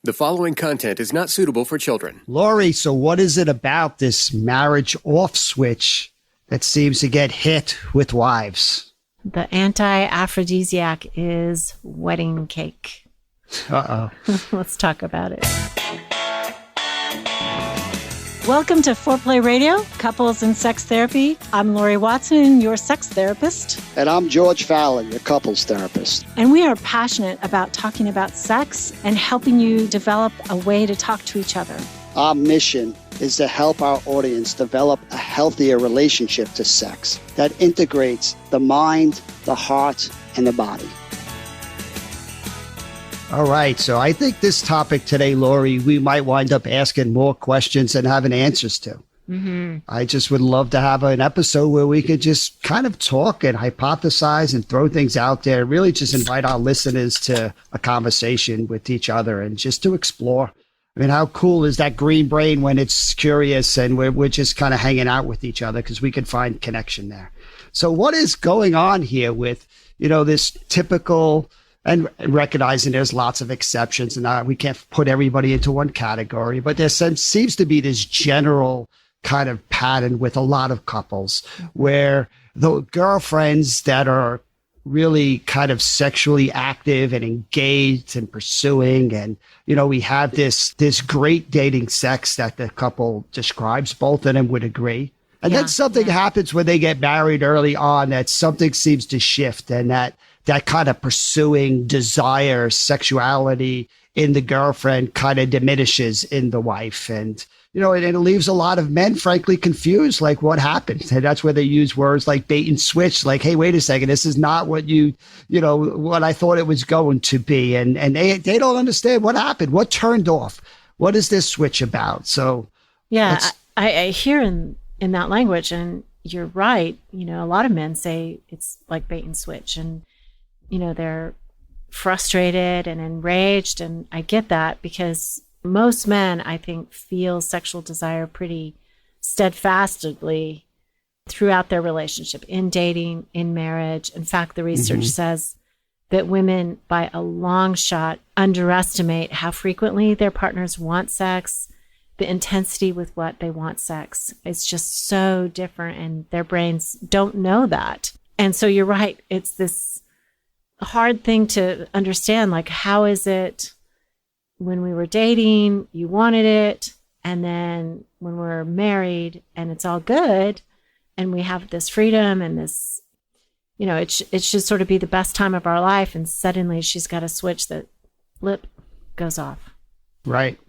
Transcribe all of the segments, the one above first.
The following content is not suitable for children. Lori, so what is it about this marriage off switch that seems to get hit with wives? The anti-aphrodisiac is wedding cake. Uh-oh. Let's talk about it. Welcome to Foreplay Radio, Couples and Sex Therapy. I'm Lori Watson, your sex therapist. And I'm George Fallon, your couples therapist. And we are passionate about talking about sex and helping you develop a way to talk to each other. Our mission is to help our audience develop a healthier relationship to sex that integrates the mind, the heart, and the body. All right. So I think this topic today, Lori, we might wind up asking more questions than having answers to. Mm-hmm. I just would love to have an episode where we could just kind of talk and hypothesize and throw things out there, really just invite our listeners to a conversation with each other and just to explore. I mean, how cool is that green brain when it's curious and we're just kind of hanging out with each other because we can find connection there. So what is going on here with, this typical, and recognizing there's lots of exceptions and we can't put everybody into one category, but there seems to be this general kind of pattern with a lot of couples where the girlfriends that are really kind of sexually active and engaged and pursuing. And, we have this great dating sex that the couple describes, both of them would agree. And then something happens when they get married early on, that something seems to shift, and that kind of pursuing desire, sexuality in the girlfriend kind of diminishes in the wife. And, and it leaves a lot of men, frankly, confused, like what happened. And that's where they use words like bait and switch, like, hey, wait a second, this is not what what I thought it was going to be. And they don't understand what happened, what turned off, what is this switch about? So, yeah, I hear in that language, and you're right. A lot of men say it's like bait and switch, and, they're frustrated and enraged. And I get that because most men, I think, feel sexual desire pretty steadfastly throughout their relationship, in dating, in marriage. In fact, the research says that women, by a long shot, underestimate how frequently their partners want sex, the intensity with what they want sex. It's just so different, and their brains don't know that. And so you're right. It's this hard thing to understand. Like, how is it when we were dating, you wanted it, and then when we're married and it's all good and we have this freedom and this, it should sort of be the best time of our life, and suddenly she's got a switch that lip goes off. Right.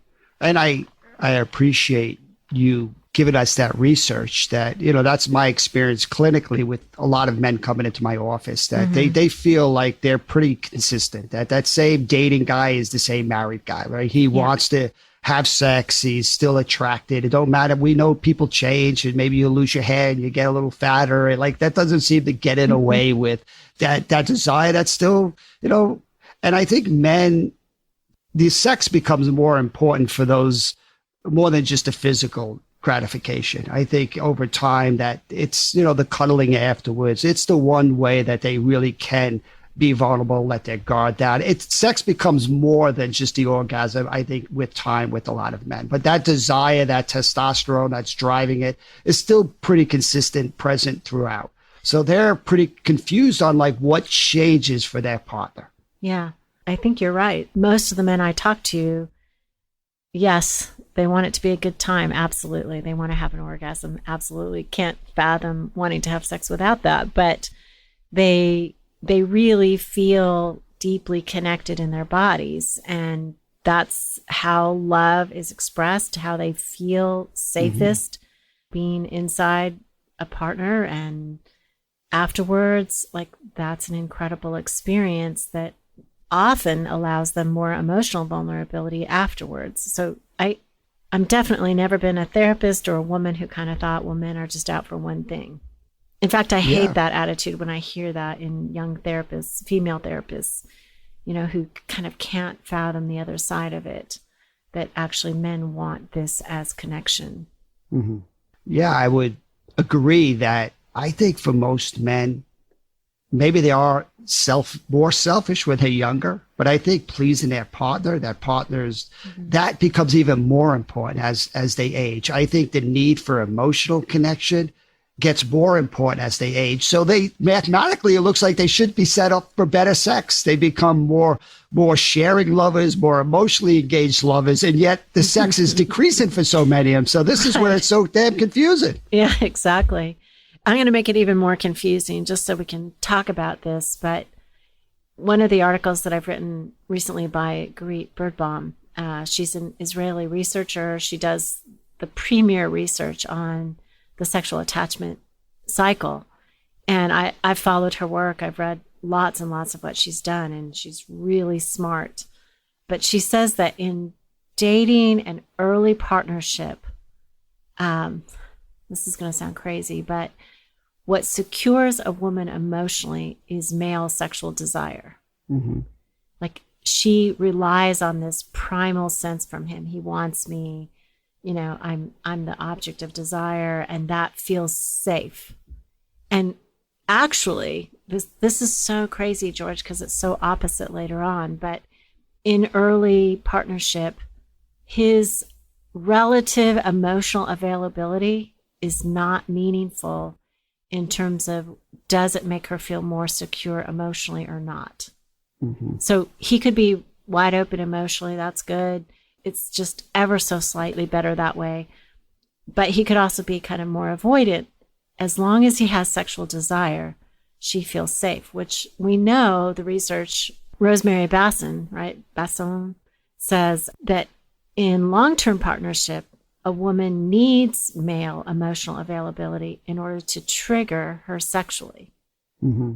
And I appreciate you giving us that research that, that's my experience clinically with a lot of men coming into my office, that they feel like they're pretty consistent, that same dating guy is the same married guy, right? He wants to have sex. He's still attracted. It don't matter. We know people change, and maybe you lose your hair and you get a little fatter. And like, that doesn't seem to get in away with that desire that's still, and I think men, the sex becomes more important for those, more than just a physical gratification. I think over time that it's, the cuddling afterwards, it's the one way that they really can be vulnerable, let their guard down. Sex becomes more than just the orgasm, I think, with time with a lot of men. But that desire, that testosterone that's driving it is still pretty consistent, present throughout. So they're pretty confused on like what changes for their partner. Yeah, I think you're right. Most of the men I talk to, yes, they want it to be a good time. Absolutely. They want to have an orgasm. Absolutely. Can't fathom wanting to have sex without that. But they really feel deeply connected in their bodies. And that's how love is expressed, how they feel safest being inside a partner. And afterwards, like, that's an incredible experience that often allows them more emotional vulnerability afterwards. So I'm definitely never been a therapist or a woman who kind of thought, well, men are just out for one thing. In fact, I hate that attitude when I hear that in young therapists, female therapists, who kind of can't fathom the other side of it, that actually men want this as connection. Yeah, I would agree that I think for most men, maybe they are more selfish when they're younger, but I think pleasing their partner, that becomes even more important as they age. I think the need for emotional connection gets more important as they age. So mathematically, it looks like they should be set up for better sex. They become more sharing lovers, more emotionally engaged lovers, and yet the sex is decreasing for so many of them. So this is where it's so damn confusing. Yeah, exactly. I'm going to make it even more confusing just so we can talk about this. But one of the articles that I've written recently by Garit Birdbaum, she's an Israeli researcher. She does the premier research on the sexual attachment cycle. And I've followed her work. I've read lots and lots of what she's done, and she's really smart. But she says that in dating and early partnership, this is going to sound crazy, but what secures a woman emotionally is male sexual desire. Mm-hmm. Like, she relies on this primal sense from him. He wants me, I'm the object of desire, and that feels safe. And actually, this is so crazy, George, because it's so opposite later on. But in early partnership, his relative emotional availability is not meaningful in terms of, does it make her feel more secure emotionally or not? Mm-hmm. So he could be wide open emotionally. That's good. It's just ever so slightly better that way. But he could also be kind of more avoidant. As long as he has sexual desire, she feels safe, which we know the research, Rosemary Basson says that in long-term partnership, a woman needs male emotional availability in order to trigger her sexually. Mm-hmm.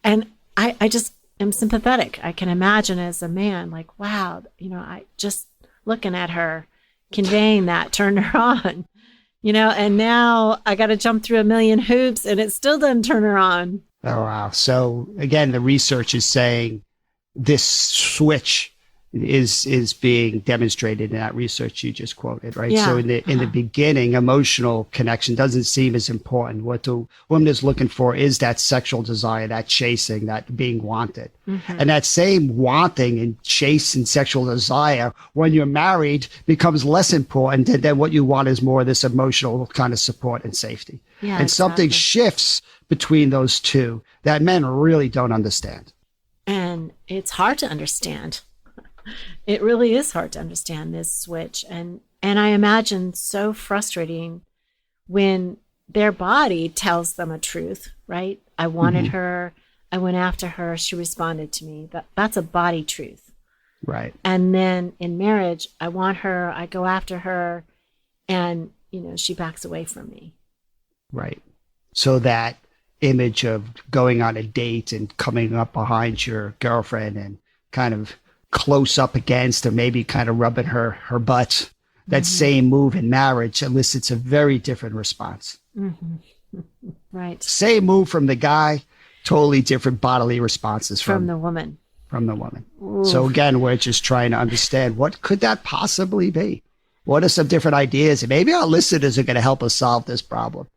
And I just am sympathetic. I can imagine as a man, like, wow, I just looking at her, conveying that turned her on, and now I got to jump through a million hoops and it still doesn't turn her on. Oh, wow. So again, the research is saying this switch is being demonstrated in that research you just quoted, right? Yeah. So in the beginning, emotional connection doesn't seem as important. What the woman is looking for is that sexual desire, that chasing, that being wanted. Mm-hmm. And that same wanting and chase and sexual desire, when you're married, becomes less important. And then what you want is more of this emotional kind of support and safety. Yeah, and something shifts between those two that men really don't understand. And it's hard to understand. It really is hard to understand this switch. And I imagine so frustrating when their body tells them a truth, right? I wanted her. I went after her. She responded to me. That's a body truth. Right. And then in marriage, I want her. I go after her. And, she backs away from me. Right. So that image of going on a date and coming up behind your girlfriend and kind of close up against, or maybe kind of rubbing her butt, that same move in marriage elicits a very different response. Mm-hmm. Right. Same move from the guy, totally different bodily responses from the woman. Ooh. So again, we're just trying to understand, what could that possibly be? What are some different ideas? And maybe our listeners are going to help us solve this problem.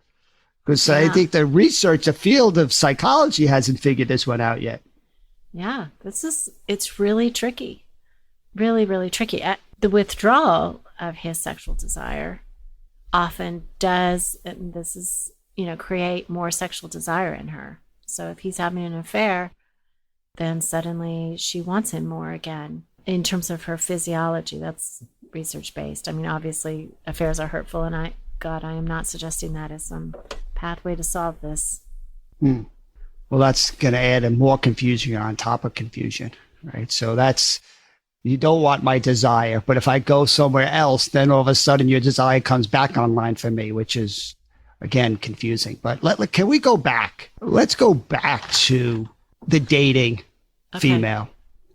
Because I think the research, the field of psychology hasn't figured this one out yet. Yeah, it's really tricky. Really, really tricky. The withdrawal of his sexual desire often does, and this is, create more sexual desire in her. So if he's having an affair, then suddenly she wants him more again. In terms of her physiology, that's research-based. I mean, obviously, affairs are hurtful, and I am not suggesting that as some pathway to solve this. Well, that's going to add a more confusion on top of confusion, right? So you don't want my desire, but if I go somewhere else, then all of a sudden your desire comes back online for me, which is, again, confusing. But can we go back? Let's go back to the dating female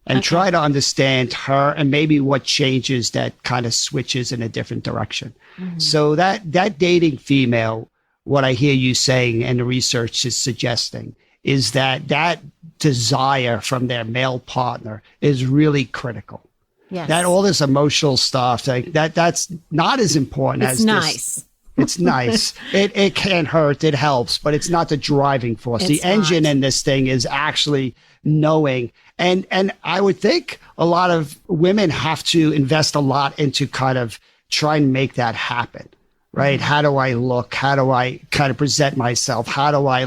and try to understand her and maybe what changes that kind of switches in a different direction. Mm-hmm. So that dating female, what I hear you saying and the research is suggesting, is that desire from their male partner is really critical. Yes. That all this emotional stuff, that's not as important as nice. It's nice. It can't hurt. It helps, but it's not the driving force. The engine in this thing is actually knowing. And I would think a lot of women have to invest a lot into kind of try and make that happen, right? How do I look? How do I kind of present myself? How do I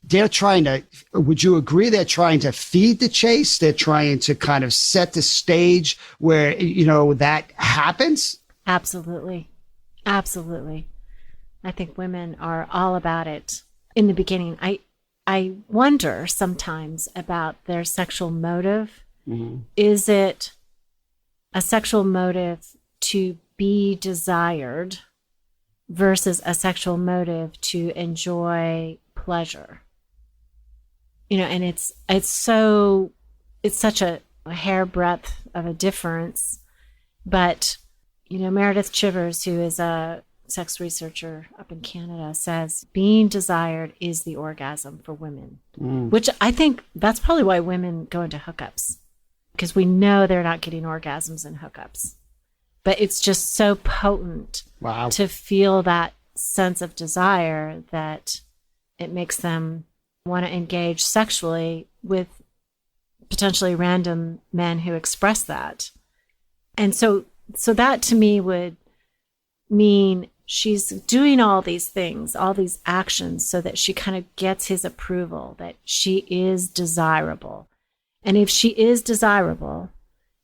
they're trying to, would you agree they're trying to feed the chase? They're trying to kind of set the stage where, that happens? Absolutely. Absolutely. I think women are all about it in the beginning. I wonder sometimes about their sexual motive. Mm-hmm. Is it a sexual motive to be desired versus a sexual motive to enjoy pleasure? And it's such a hairbreadth of a difference. But, Meredith Chivers, who is a sex researcher up in Canada, says being desired is the orgasm for women, which I think that's probably why women go into hookups, because we know they're not getting orgasms in hookups. But it's just so potent to feel that sense of desire that it makes them want to engage sexually with potentially random men who express that. And so that to me would mean she's doing all these things, all these actions, so that she kind of gets his approval, that she is desirable. And if she is desirable,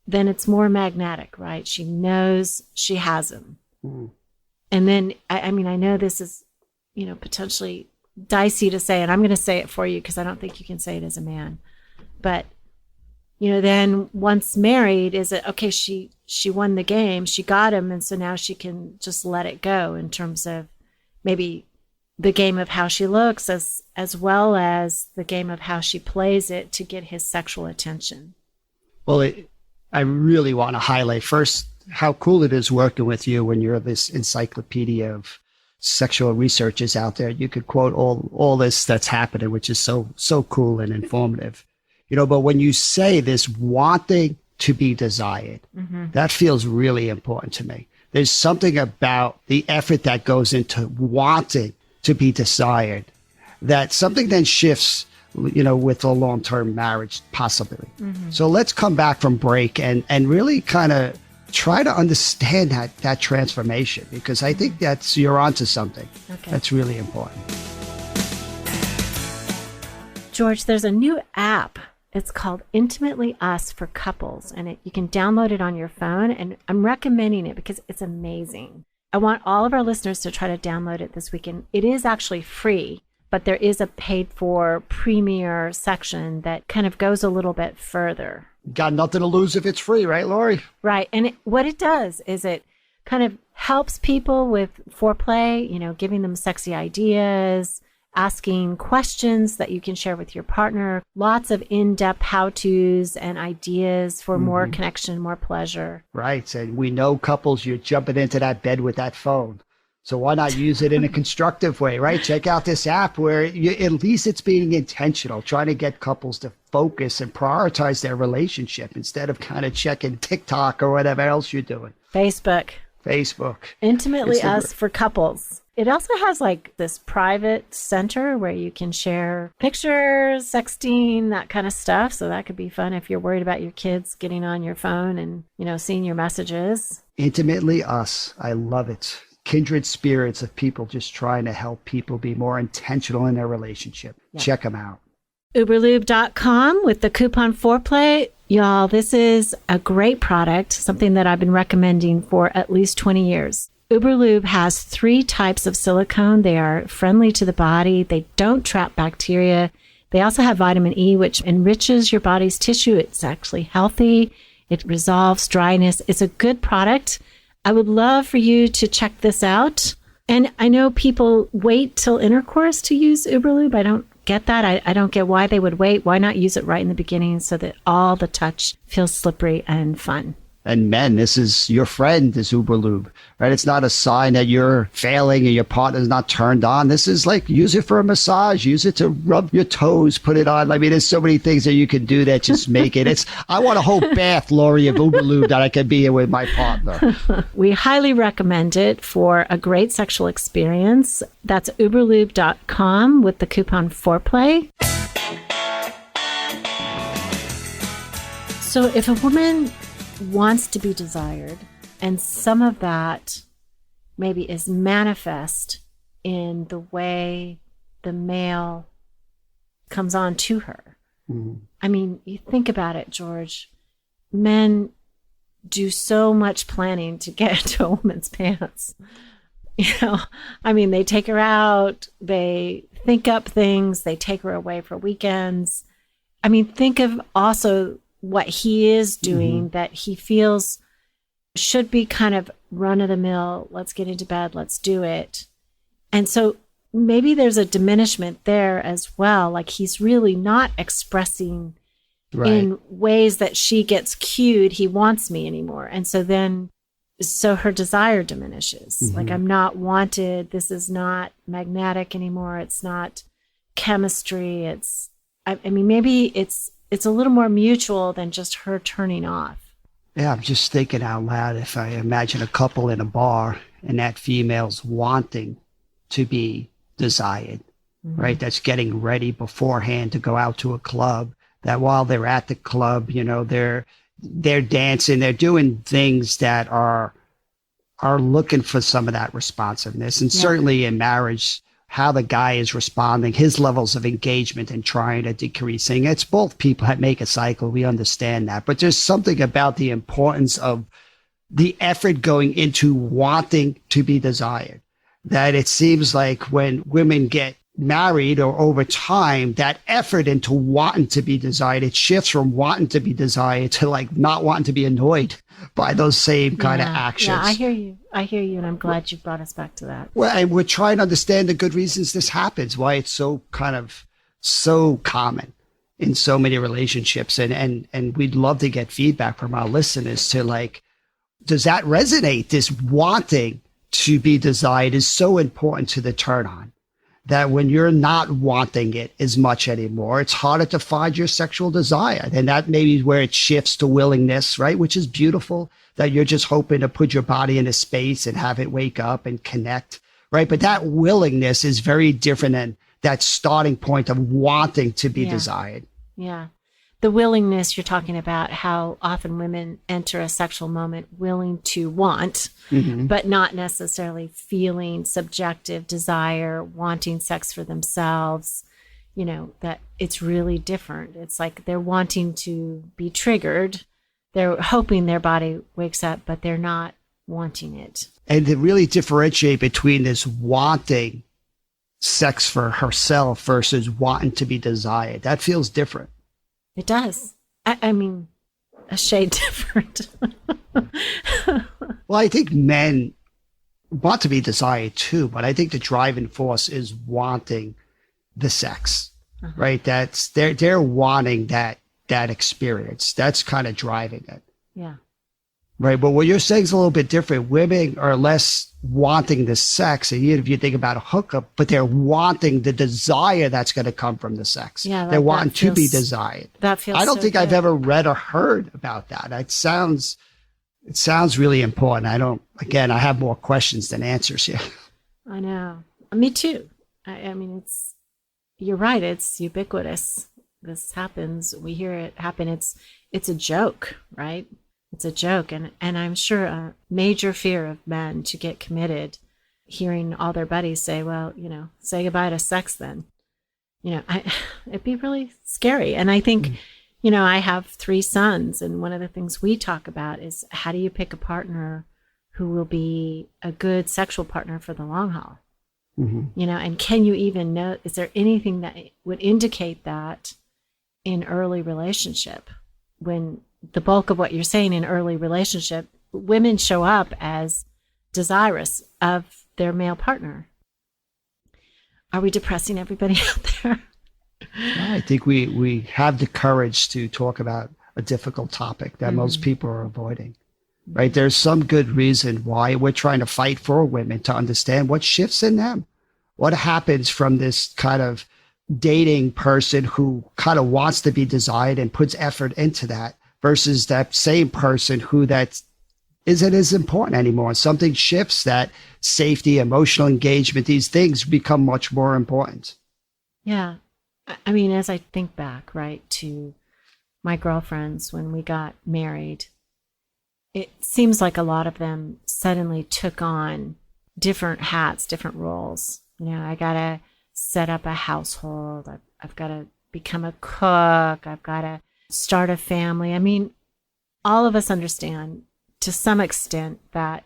then it's more magnetic, right? She knows she has him. And then, I know this is, potentially dicey to say, and I'm going to say it for you because I don't think you can say it as a man. But, then once married, is it, okay, she won the game, she got him, and so now she can just let it go in terms of maybe the game of how she looks as well as the game of how she plays it to get his sexual attention. Well, I really want to highlight first how cool it is working with you when you're this encyclopedia of sexual researchers out there. You could quote all this that's happening, which is so cool and informative. But when you say this wanting to be desired, that feels really important to me. There's something about the effort that goes into wanting to be desired that something then shifts, with a long-term marriage possibility. So let's come back from break and really kind of try to understand that transformation, because I think you're onto something. That's really important. George, there's a new app. It's called Intimately Us for couples, and you can download it on your phone, and I'm recommending it because it's amazing. I want all of our listeners to try to download it this weekend. It is actually free, but there is a paid-for premier section that kind of goes a little bit further. Got nothing to lose if it's free, right, Lori? Right, and what it does is it kind of helps people with foreplay, giving them sexy ideas, asking questions that you can share with your partner, lots of in-depth how-tos and ideas for more connection, more pleasure. Right. And we know couples, you're jumping into that bed with that phone. So why not use it in a constructive way, right? Check out this app where at least it's being intentional, trying to get couples to focus and prioritize their relationship instead of kind of checking TikTok or whatever else you're doing. Facebook. Intimately Us for couples. It also has this private center where you can share pictures, sexting, that kind of stuff. So that could be fun if you're worried about your kids getting on your phone and, seeing your messages. Intimately Us. I love it. Kindred spirits of people just trying to help people be more intentional in their relationship. Yeah. Check them out. Uberlube.com with the coupon foreplay. Y'all, this is a great product, something that I've been recommending for at least 20 years. Uberlube has 3 types of silicone. They are friendly to the body. They don't trap bacteria. They also have vitamin E, which enriches your body's tissue. It's actually healthy. It resolves dryness. It's a good product. I would love for you to check this out. And I know people wait till intercourse to use Uberlube. I don't get that. I don't get why they would wait. Why not use it right in the beginning so that all the touch feels slippery and fun? And men, this is your friend, this Uberlube, right? It's not a sign that you're failing and your partner's not turned on. This is like, use it for a massage, use it to rub your toes, put it on. I mean, there's so many things that you can do that just make it. I want a whole bath, Lori, of Uberlube that I can be in with my partner. We highly recommend it for a great sexual experience. That's uberlube.com with the coupon foreplay. So if a woman wants to be desired, and some of that maybe is manifest in the way the male comes on to her. Mm-hmm. I mean, you think about it, George. Men do so much planning to get into a woman's pants. I mean, they take her out, they think up things, they take her away for weekends. I mean, think of also what he is doing that he feels should be kind of run of the mill. Let's get into bed. Let's do it. And so maybe there's a diminishment there as well. Like he's really not expressing in ways that she gets cued. He wants me anymore. And so so her desire diminishes. Like I'm not wanted. This is not magnetic anymore. It's not chemistry. I mean, maybe it's a little more mutual than just her turning off. Yeah, I'm just thinking out loud. If I imagine a couple in a bar and that female's wanting to be desired, right? That's getting ready beforehand to go out to a club, that while they're at the club, they're dancing, they're doing things that are looking for some of that responsiveness. And certainly in marriage, how the guy is responding, his levels of engagement and trying to decreasing. It's both people that make a cycle. We understand that. But there's something about the importance of the effort going into wanting to be desired, that it seems like when women get married or over time, that effort into wanting to be desired, it shifts from wanting to be desired to like not wanting to be annoyed by those same kind of actions. Yeah, I hear you. And I'm glad you brought us back to that. Well, and we're trying to understand the good reasons this happens, why it's so common in so many relationships. And we'd love to get feedback from our listeners to like, does that resonate? This wanting to be desired is so important to the turn on, that when you're not wanting it as much anymore, it's harder to find your sexual desire. And that maybe is where it shifts to willingness, right? Which is beautiful, that you're just hoping to put your body in a space and have it wake up and connect, right? But that willingness is very different than that starting point of wanting to be desired. Yeah. The willingness, you're talking about how often women enter a sexual moment willing to want, but not necessarily feeling subjective desire, wanting sex for themselves, that it's really different. It's like they're wanting to be triggered. They're hoping their body wakes up, but they're not wanting it. And to really differentiate between this wanting sex for herself versus wanting to be desired, that feels different. It does. I mean, a shade different. Well, I think men want to be desired too, but I think the driving force is wanting the sex, right? That's they're wanting that experience. That's kind of driving it. Yeah. Right. But what you're saying is a little bit different. Women are less wanting the sex, and if you think about a hookup, but they're wanting the desire that's going to come from the sex. Yeah, they're wanting to be desired. That feels. I don't so think good. I've ever read or heard about that. It sounds really important. I have more questions than answers here. I know. Me too. I mean, you're right. It's ubiquitous. This happens. We hear it happen. It's a joke, right? It's a joke. And I'm sure a major fear of men to get committed, hearing all their buddies say, well, say goodbye to sex then. It'd be really scary. And I think, I have 3 sons, and one of the things we talk about is how do you pick a partner who will be a good sexual partner for the long haul? And can you even know, is there anything that would indicate that in early relationship, when the bulk of what you're saying in early relationship, women show up as desirous of their male partner? Are we depressing everybody out there? I think we have the courage to talk about a difficult topic that most people are avoiding. right? There's some good reason why we're trying to fight for women to understand what shifts in them. What happens from this kind of dating person who kind of wants to be desired and puts effort into that versus that same person who that isn't as important anymore. Something shifts, that safety, emotional engagement, these things become much more important. Yeah. I mean, as I think back, right, to my girlfriends when we got married, it seems like a lot of them suddenly took on different hats, different roles. You know, I got to set up a household. I've got to become a cook. I've got to start a family. I mean, all of us understand to some extent that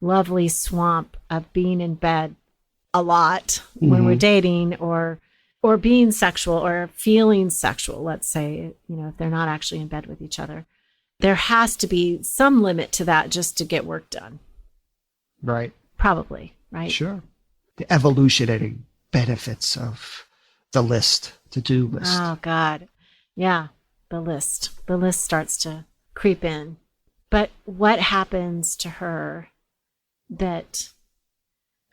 lovely swamp of being in bed a lot when we're dating or being sexual or feeling sexual, let's say, you know, if they're not actually in bed with each other. There has to be some limit to that just to get work done. Right. Probably, right? Sure. The evolutionary benefits of the list, to-do list. Oh, God. Yeah, the list. The list starts to creep in. But what happens to her that,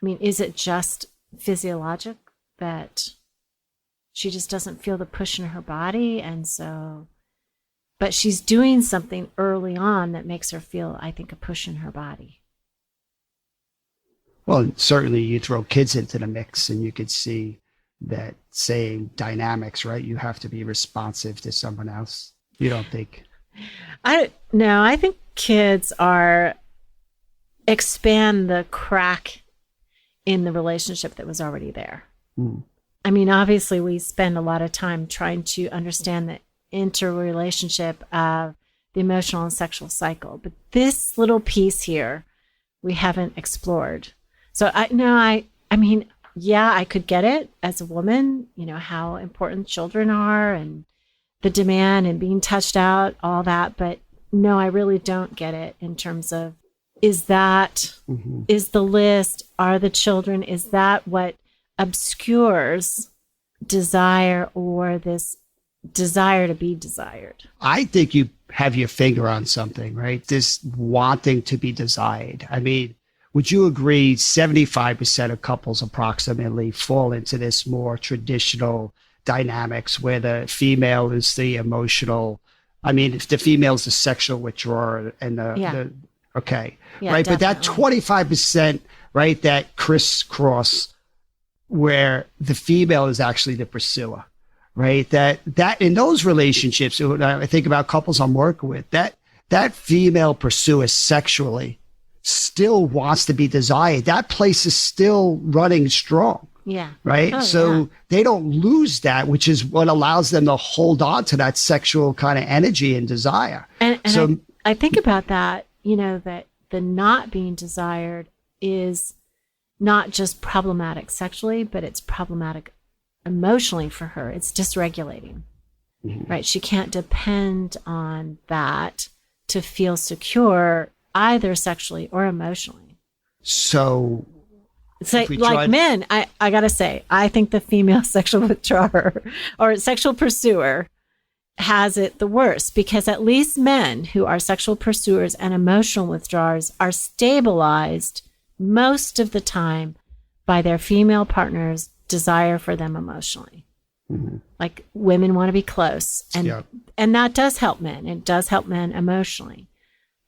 I mean, is it just physiologic that she just doesn't feel the push in her body? And so, but she's doing something early on that makes her feel, I think, a push in her body. Well, certainly you throw kids into the mix and you could see that same dynamics, right? You have to be responsive to someone else. You don't think? No, I think kids expand the crack in the relationship that was already there. I mean, obviously we spend a lot of time trying to understand the interrelationship of the emotional and sexual cycle, but this little piece here we haven't explored. So I mean, yeah, I could get it as a woman, you know, how important children are and the demand and being touched out, all that. But no, I really don't get it in terms of, is that, is the list, are the children, is that what obscures desire or this desire to be desired? I think you have your finger on something, right? This wanting to be desired. I mean, would you agree 75% of couples approximately fall into this more traditional dynamics where the female is the emotional, I mean, if the female is the sexual withdrawer and okay. Yeah, right. Definitely. But that 25%, right, that crisscross where the female is actually the pursuer, right? That in those relationships, I think about couples I'm working with, that female pursuer sexually still wants to be desired. That place is still running strong. Yeah. Right. Oh, so they don't lose that, which is what allows them to hold on to that sexual kind of energy and desire. And so I think about that, you know, that the not being desired is not just problematic sexually, but it's problematic emotionally for her. It's dysregulating, right? She can't depend on that to feel secure either sexually or emotionally. So it's like men, I gotta say, I think the female sexual withdrawer or sexual pursuer has it the worst, because at least men who are sexual pursuers and emotional withdrawers are stabilized most of the time by their female partner's desire for them emotionally. Like women want to be close, and that does help men. It does help men emotionally.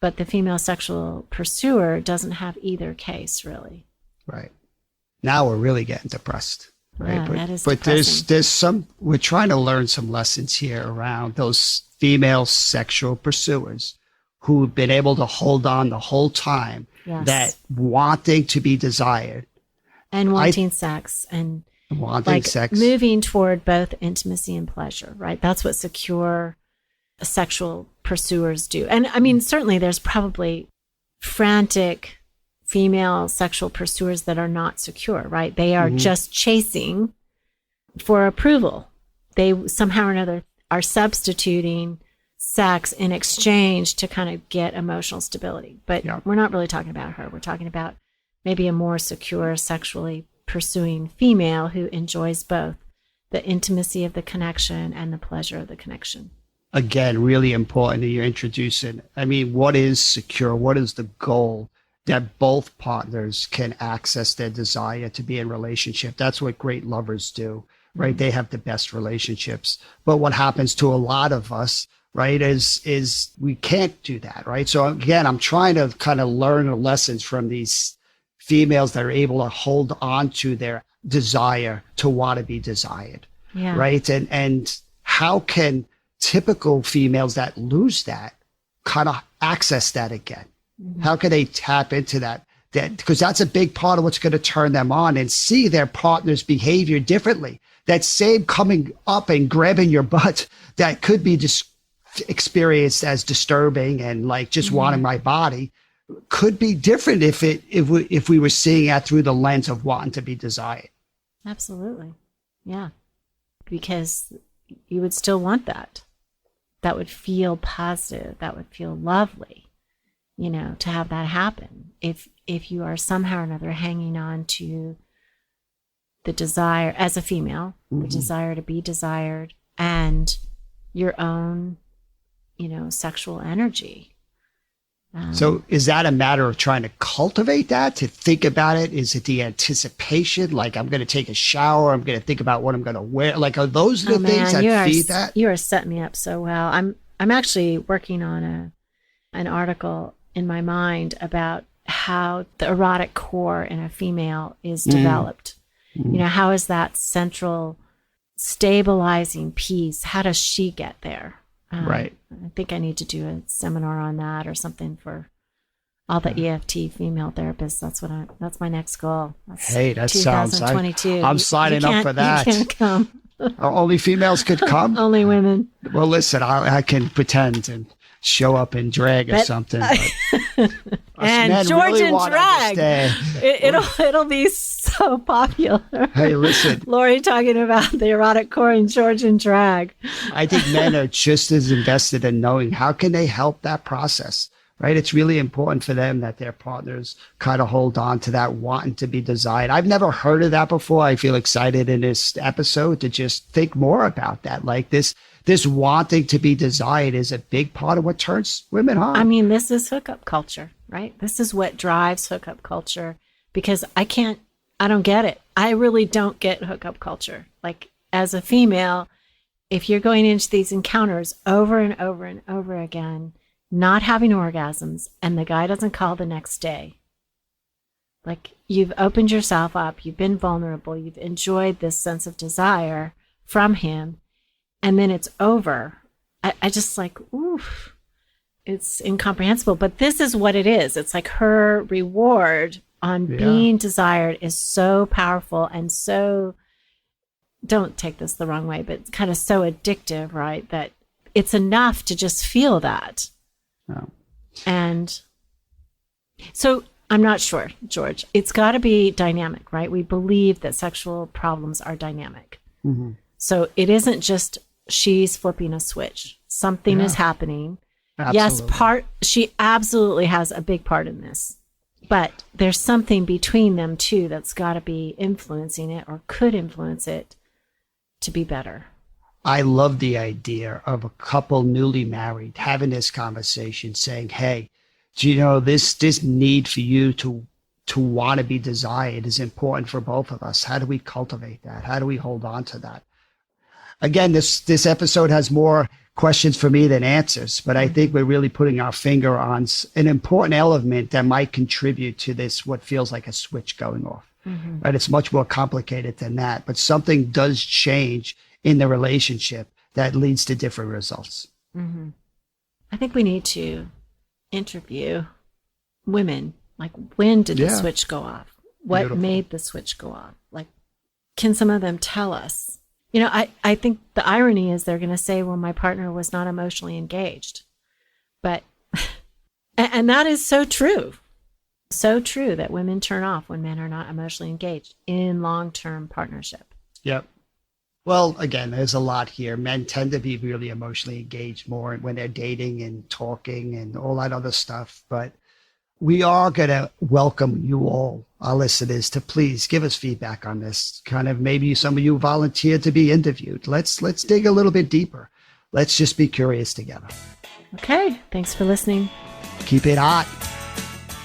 But the female sexual pursuer doesn't have either case, really. Right. Now we're really getting depressed. Right. Yeah, that is but depressing. we're trying to learn some lessons here around those female sexual pursuers who've been able to hold on the whole time, that wanting to be desired. And wanting sex and moving toward both intimacy and pleasure, right? That's what secure sexual pursuers do. And I mean, certainly there's probably frantic female sexual pursuers that are not secure, right? They are just chasing for approval. They somehow or another are substituting sex in exchange to kind of get emotional stability. But we're not really talking about her. We're talking about maybe a more secure sexually pursuing female who enjoys both the intimacy of the connection and the pleasure of the connection. Again, really important that you're introducing. I mean, what is secure? What is the goal? That both partners can access their desire to be in relationship. That's what great lovers do, right? They have the best relationships. But what happens to a lot of us, right, is we can't do that, right? So again, I'm trying to kind of learn the lessons from these females that are able to hold on to their desire to want to be desired, right? And how can typical females that lose that kind of access that again? How can they tap into that? Because that's a big part of what's going to turn them on and see their partner's behavior differently. That same coming up and grabbing your butt that could be just experienced as disturbing and like just wanting my body could be different if we were seeing that through the lens of wanting to be desired. Absolutely. Yeah. Because you would still want that. That would feel positive. That would feel lovely. To have that happen. If you are somehow or another hanging on to the desire as a female, the desire to be desired and your own, sexual energy. So is that a matter of trying to cultivate that, to think about it? Is it the anticipation? Like, I'm going to take a shower. I'm going to think about what I'm going to wear. Like, are those the things that feed that? You are setting me up so well. I'm actually working on an article in my mind about how the erotic core in a female is developed. How is that central stabilizing piece? How does she get there? Right. I think I need to do a seminar on that or something for all the EFT female therapists. That's my next goal. That sounds. 2022. I'm signing up for that. You can't come. Only females could come. Only women. Well, listen, I can pretend and show up in drag or something. And Georgian really drag. It'll be so popular. Hey, listen. Lori talking about the erotic core in Georgian drag. I think men are just as invested in knowing how can they help that process, right? It's really important for them that their partners kind of hold on to that wanting to be desired. I've never heard of that before. I feel excited in this episode to just think more about that. Like this wanting to be desired is a big part of what turns women on. I mean, this is hookup culture, right? This is what drives hookup culture because I don't get it. I really don't get hookup culture. Like as a female, if you're going into these encounters over and over and over again, not having orgasms, and the guy doesn't call the next day, like you've opened yourself up, you've been vulnerable, you've enjoyed this sense of desire from him, and then it's over. I just like, oof, it's incomprehensible. But this is what it is. It's like her reward on being desired is so powerful and so, don't take this the wrong way, but it's kind of so addictive, right? That it's enough to just feel that. Oh. And so I'm not sure, George. It's got to be dynamic, right? We believe that sexual problems are dynamic. Mm-hmm. So it isn't just she's flipping a switch. Something is happening. Absolutely. Yes, she absolutely has a big part in this. But there's something between them too that's got to be influencing it or could influence it to be better. I love the idea of a couple newly married having this conversation saying, hey, do you know this need for you to want to be desired is important for both of us. How do we cultivate that? How do we hold on to that? Again, this episode has more questions for me than answers, but I think we're really putting our finger on an important element that might contribute to this, what feels like a switch going off. Mm-hmm. Right? It's much more complicated than that, but something does change in the relationship that leads to different results. Mm-hmm. I think we need to interview women. Like, when did the switch go off? What Beautiful. Made the switch go off? Like, can some of them tell us? You know, I think the irony is they're going to say, well, my partner was not emotionally engaged. But, and that is so true. So true that women turn off when men are not emotionally engaged in long-term partnership. Yep. Well, again, there's a lot here. Men tend to be really emotionally engaged more when they're dating and talking and all that other stuff. But we are going to welcome you all, our listeners, to please give us feedback on this. Kind of maybe some of you volunteer to be interviewed. Let's dig a little bit deeper. let's just be curious together. Okay. Thanks for listening. Keep it hot.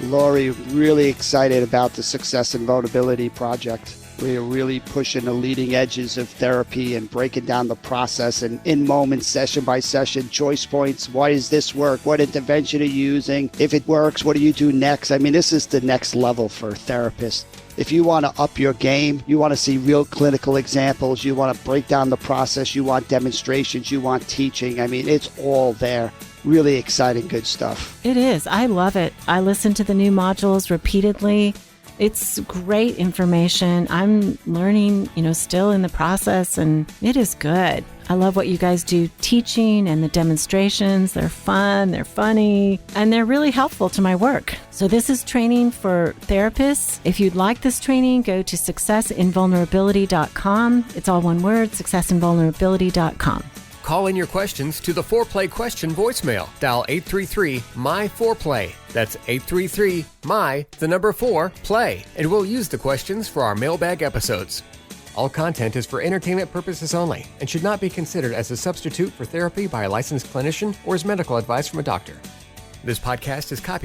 Lori, really excited about the Success and Vulnerability Project. We are really pushing the leading edges of therapy and breaking down the process and in moments, session by session, choice points. Why does this work? What intervention are you using? If it works, what do you do next? I mean, this is the next level for therapists. If you want to up your game, you want to see real clinical examples, you want to break down the process, you want demonstrations, you want teaching. I mean, it's all there. Really exciting, good stuff. It is. I love it. I listen to the new modules repeatedly. It's great information. I'm learning, still in the process, and it is good. I love what you guys do teaching and the demonstrations. They're fun, they're funny, and they're really helpful to my work. So this is training for therapists. If you'd like this training, go to successinvulnerability.com. It's all one word, successinvulnerability.com. Call in your questions to the Foreplay question voicemail. Dial 833-MY-4PLAY. That's 833-MY-4-PLAY. And we'll use the questions for our mailbag episodes. All content is for entertainment purposes only and should not be considered as a substitute for therapy by a licensed clinician or as medical advice from a doctor. This podcast is copyrighted